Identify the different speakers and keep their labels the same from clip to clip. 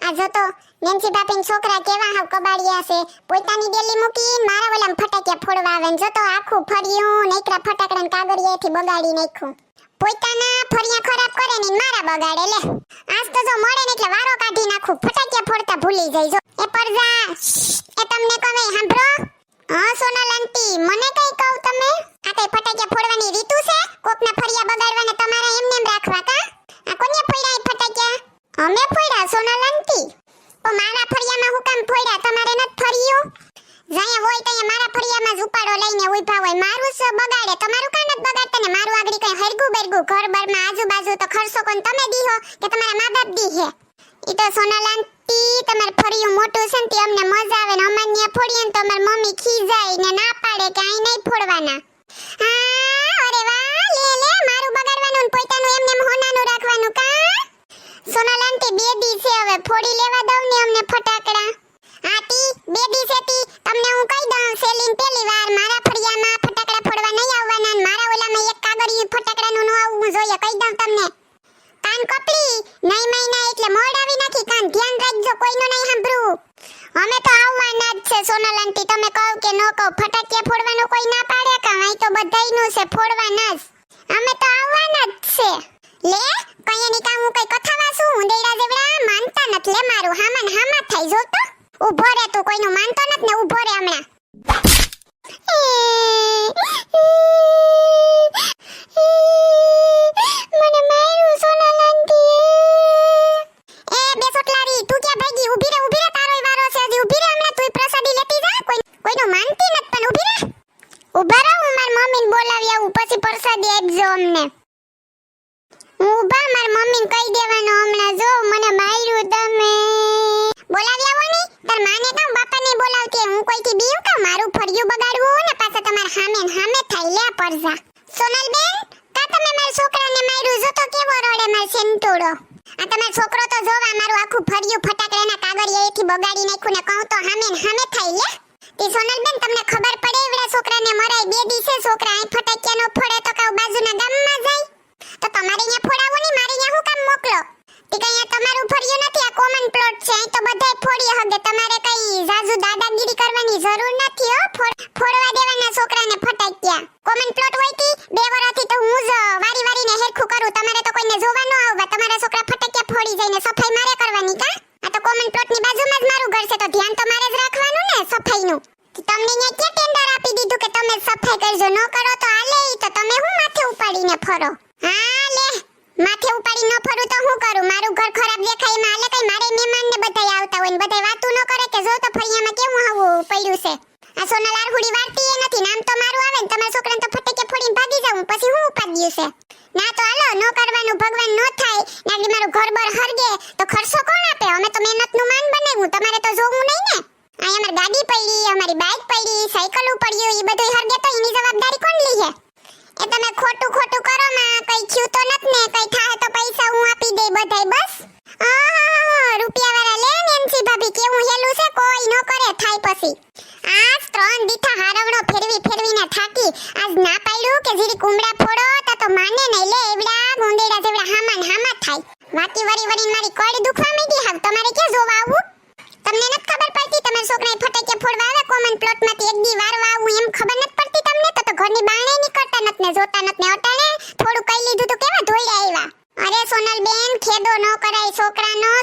Speaker 1: આ જો તો નેન્સી બાપીન છોકરા કેવા હાવ કબાડિયા છે, પોતાની ડેલી મૂકીને મારા ઓલામ ફટાકિયા ફોડવા આવે ને જો તો આખું ફરિયું નૈકરા ફટાકડાને કાગળિયાથી બગાડી નાખ્યું. પોતાના ફરિયા ખરાબ કરે ને મારા બગાડે. લે આજ તો જો મળે ને એટલે વારો કાઢી નાખું, ફટાકિયા ફોડતા ભૂલી જાય. જો એ પરજા એ તમને કહે સાંભળો. હા સોનલ આંટી, મને કઈ કહું તમે? આ કઈ ફટાકિયા ફોડવાની રીતુ છે? કોકના ફરિયા બગાડવાને તમારા એમને એમ રાખવા કા? આ કોને ફોડ્યા ફટાકિયા? અમે ફોડ્યા સોનલ આંટી. તો મારા ફરિયામાં હું કામ ફોડ્યા? તમારે નત ફરિયું? જ્યાં હોય ત્યાં મારા ફરિયામાં જ ઉપાડો લઈને ઊભા હોય. મારું સ બગાડે, તમારું કાન જ બગાડતા ને મારું આગળ કઈ હરગું બરગું ઘર બરમાં આજુબાજુ તો ખર્ચો કોણ તમે દીહો કે તમારા મા બાપ દી હે? ઈ તો સોનલ આંટી તમાર ફરિયું મોટું છે ને તે અમને મજા આવે ને અમાન્ય ફોડીએ ને તો અમાર મમ્મી ખીજાય ને ના પાડે કે આઈ નહીં ફોડવાના. હા અરે વાહ, લે લે મારું બગાડવાનું ને પોતાનું એમને એમ હોનાનું રાખવાનું કા? સોનલ આંટી બે દી છે હવે ફોડી લેવા દઉં ને અમને ફટાકડા. આટી બે દી છે તી તમને હું કહી દઉં સેલિન પહેલી વાર મારા ફળિયામાં ફટાકડા ફોડવા નહીં આવવાના ને મારા ઓલામાં એક કાગળિયું ફટાકડાનું ન આવવું જોઈએ કહી દઉં તમને. કાન કપડી નહીં મહિના એટલે મોડ આવી નાખી કાન ધ્યાન રાખજો કોઈનું નહીં સાંભળું. અમે તો આવવાના જ છે સોનલ આંટી, તમે કહો કે ન કહો ફટાકિયા ફોડવાનું કોઈ ના પાડે કા? અહીં તો બધાયનું છે ફોડવાના જ. અમે તો આવવાના જ છે. લે કઈ ની કામ હું કઈ કથા વાસું ઉંદેડા જેવડા માનતા નત. લે મારું હામન હામા થઈ જો તો ઊભો રે, તું કોઈનું માનતો નત ને ઊભો રે હમણાં. મને માર્યું સોનલ આંટી. એ બેસોટલારી તું ક્યાં ભાગી? ઊભી રે તારોય વારો છે હજી. ઊભી રે હમણાં તુંય પ્રસાદી લેતી જા. કોઈનું માનતી નત પણ ઊભી રે. ઊભા રહો, હું માર મમ્મીને બોલાવી આવું પછી પ્રસાદી આપજો અમને. હું ઊભા માર મમ્મીને કહી દેવાનું હમણાં. જો મને માર્યું તમે. બોલાવી આવો ને તાર માને કામ બાપાને બોલાવતી. હું કોઈથી બીયું કા? મારું ફરિયું બગાડવું ને પાછા તમાર સામે સામે થાય. લે પરજા સોનલ બેન કા તમે માર છોકરાને માર્યું? જો તો કેવો રડે માર સેન્ટોડો. આ તમાર છોકરો તો જોવા મારું આખું ફરિયું ફટાકડાના કાગળિયાથી બગાડી નાખ્યું ને કહું તો સામે થાય. લે તી સોનલ બેન તમને ખબર પડે એવડા છોકરાને મરાય? બે દિવસે છોકરા અહીં ફટાકિયા નો ફોડે તો કાઉ બાજુના ગામમાં જાય તો તમારે અહીંયા ફોડાવો ને મારે અહીંયા હું કામ મોકલો? તી કઈ અહીંયા તમારું ફરિયું નથી, આ કોમન પ્લોટ છે. અહીં તો બધાય ફોડી હગે. તમારે કઈ જાજુ દાદાગીરી કરવાની જરૂર નથી હો. ફોડવા દેવાના છોકરાને ફટાકિયા. કોમન પ્લોટ હોય તી બે વર્ષથી તો હું જ વારીને હેરખું કરું. તમારે તો કોઈને જોવા ન આવવા. તમારા છોકરા ફટાકિયા ફોડી જાય ને સફાઈ મારે કરવાની કા? આ તો કોમન પ્લોટની બાજુમાં જ મારું ઘર છે તો ધ્યાન તો મારે જ રાખવાનું ને સફાઈનું. તમને અહીંયા ક્યાં ટેન્ડર આપી દીધું કે તમે સફાઈ કરજો? ન કરો તો હાલે. તો તમે હું માથે ઉપાડીને ફરો? હા લે માથે ઉપાડી ન ફરું તો હું કરું? મારું ઘર ખરાબ દેખાય એમાં હાલે કઈ? મારે મહેમાનને બધાય આવતા હોય ને બધાય વાતું ન કરે કે જો તો ફળિયામાં કેવું આવું પડ્યું છે. આ સોનલ આરહુડી વાર્તી એ નથી. નામ તો મારું આવે ને તમારા છોકરાને તો ફટાકિયા ફોડીને ભાગી જાઉં પછી હું ઉપાડ્યું છે. ના તો હાલો ન કરવાનું ભગવાન ન થાય નાગી મારું ઘર બર હરગે તો ખર્ચો કોણ આપે? અમે તો મહેનતનું માન બનાવ્યું, તમારે તો જોવું નહીં ને. આ અમારી ગાડી પડી, અમારી બાઇક પડી, સાયકલ પડ્યું, ઈ બધું હરગે તો એની જવાબદારી કોણ લે છે? એ તમે ખોટું કરો માં કઈ થયું તો નત ને? કઈ થાય તો પૈસા હું આપી દે બધાય બસ. રૂપિયાવાળા લે નેન્સી ભાભી કેવું હેલું છે કોઈ ન કરે થાય પછી. આજ 3 દીઠા હારવણો ફેરવીને થાકી. આજ ના પાડ્યું કે જીરી કુમડા ફોડો તો માને નહીં. લે એવડા ગોંદેડા જેવડા હામા થાય. વાકી વરીને મારી કડ દુખવા માંડી. હાવ તમારે ક્યાં જોવા આવું? તમને નત ખબર પડતી તમારા છોકરાએ ફટાકિયા ફોડવા આવે કોમન પ્લોટમાંથી એક દી વારવા આવું એમ ખબર નત પડતી તમને? તો ઘરની બારણે નીકળતા નત ને જોતા નત ને અટાણે થોડું કઈ લીધું તો કેવા ધોઈડા આવ્યા. અરે સોનલ બેન ખેદો ન કરાય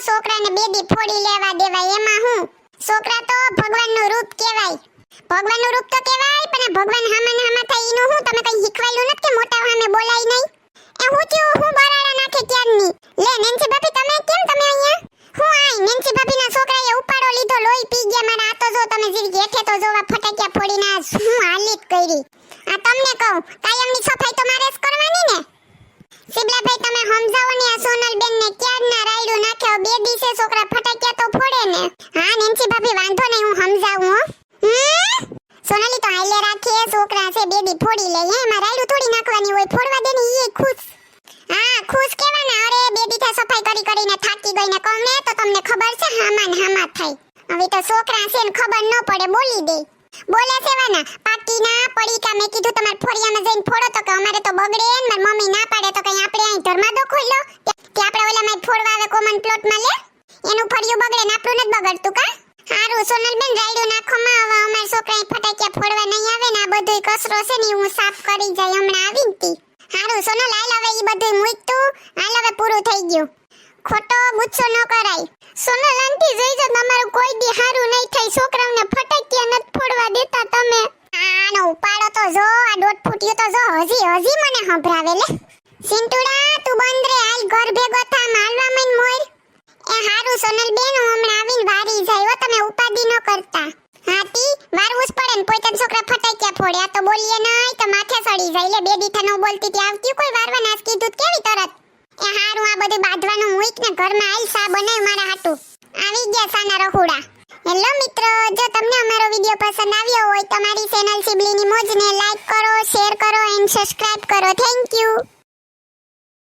Speaker 1: છોકરાને બે દી ફોડી લેવા દેવાય. એમાં હું છોકરા તો ભગવાનનું રૂપ કહેવાય. ભગવાનનું રૂપ તો કહેવાય પણ ભગવાન હામા થાય ઈનું હું તમે કઈ શીખવાયું નત કે મોટા સામે બોલાય નહીં? એ હું થયું હું બરાડા નાખે ક્યારની. લે નેન્સી ભાભી તમે કેમ તમે અહીંયા? હું આઈ નેન્સી ભાભીના છોકરાએ ઉપાડો લીધો લોહી પી ગયા મારા. આ તો જો તમે જીરી હેઠે તો જોવા ફટાકિયા ફોડીને હું હાલિત કરી. આ તમને કહું કાયમની સફાઈ તો મારે જ કરવાની ને. સિબલાભાઈ તમે સમજાવો ને આ સોનલ બેન ને ક્યારના રાયડું નાખ્યો. બે દિવસે છોકરા ફટાકિયા તો ફોડે ને. હા નેન્સી ભાભી વાંધો નહીં હું સમજાવું હો. સોનલી તો હાલે રાખીએ છોકરા છે બે દી ફોડી લે. એમાં રાયડું થોડી નાખવાની હોય, ફોડવા દે ને ઈ ખુશ. હા ખુશ કેવાના. અરે બે દીઠા સફાઈ કરીને થાકી ગઈ ને કહું ને તો તમને ખબર છે હામા થાય. હવે તો છોકરા છે ને ખબર ન પડે બોલી દે. બોલે સેવાના પાટીના પડીકા મેં કીધું તમાર ફોરિયામાં જઈને ફોડો તો કે અમારે તો બગડે ને મારી મમ્મી ના પાડે તો કઈ આપણે અહીં ધર્માદો ખોલ્યો કે આપણે ઓલામાં ફોડવા આવે કોમન પ્લોટમાં લે એનું ફરિયું બગડે બગડે ને આપણું નથી બગડતું કા? હારું સોનલબેન રાયડું નાખોમાં હવે અમાર છોકરાએ ફટાકિયા ફોડવા નહીં આવે ને આ બધોય કચરો છે ને ઈ હું સાફ કરી જાય હમણાં આવીને તી. હારું સોનલ હાલ હવે ઈ બધુંય મૂક તું. હાલ હવે પૂરું થઈ ગયું. ખોટો ગુસ્સો ન કરાય. સોનલ આંટી જોઈ જો તમારું કોઈ દી હારું નહીં થાય. છોકરાઓને ફટાકિયા નથી ફોડવા દેતા તમે. આનો ઉપાડો તો જો આ દોઢ ફૂટ્યો તો જો હજી મને સંભળાવે લે. સિંટુડા તું બંધ રે હાલ ઘર ભેગો થા માલવા મન મોર. એ હારું સોનલ બેન હું હમણાં આવીને વારી જાય હો તમે ઉપાદી ન કરતા. હાતી વારવું જ પડે ને પોઈતન છોકરા ફટાકિયા ફોડે આ તો બોલીએ નહીં તો માથે સડી જાય લે બે દીઠા ન બોલતી તી આવતી કોઈ વારવા નાસ કીધું કેવી તરત. એ હારું આ બધું બાંધવાનું મૂક ને ઘરમાં આલ સા બનાવ મારા હાટુ. આવી ગયા સાના રખુડા. હેલો મિત્રો જો તમને અમારો વિડિયો પસંદ આવ્યો હોય તો અમારી ચેનલ સિબલીની મોજને લાઈક કરો શેર કરો એન્ડ સબસ્ક્રાઇબ કરો. Thank you.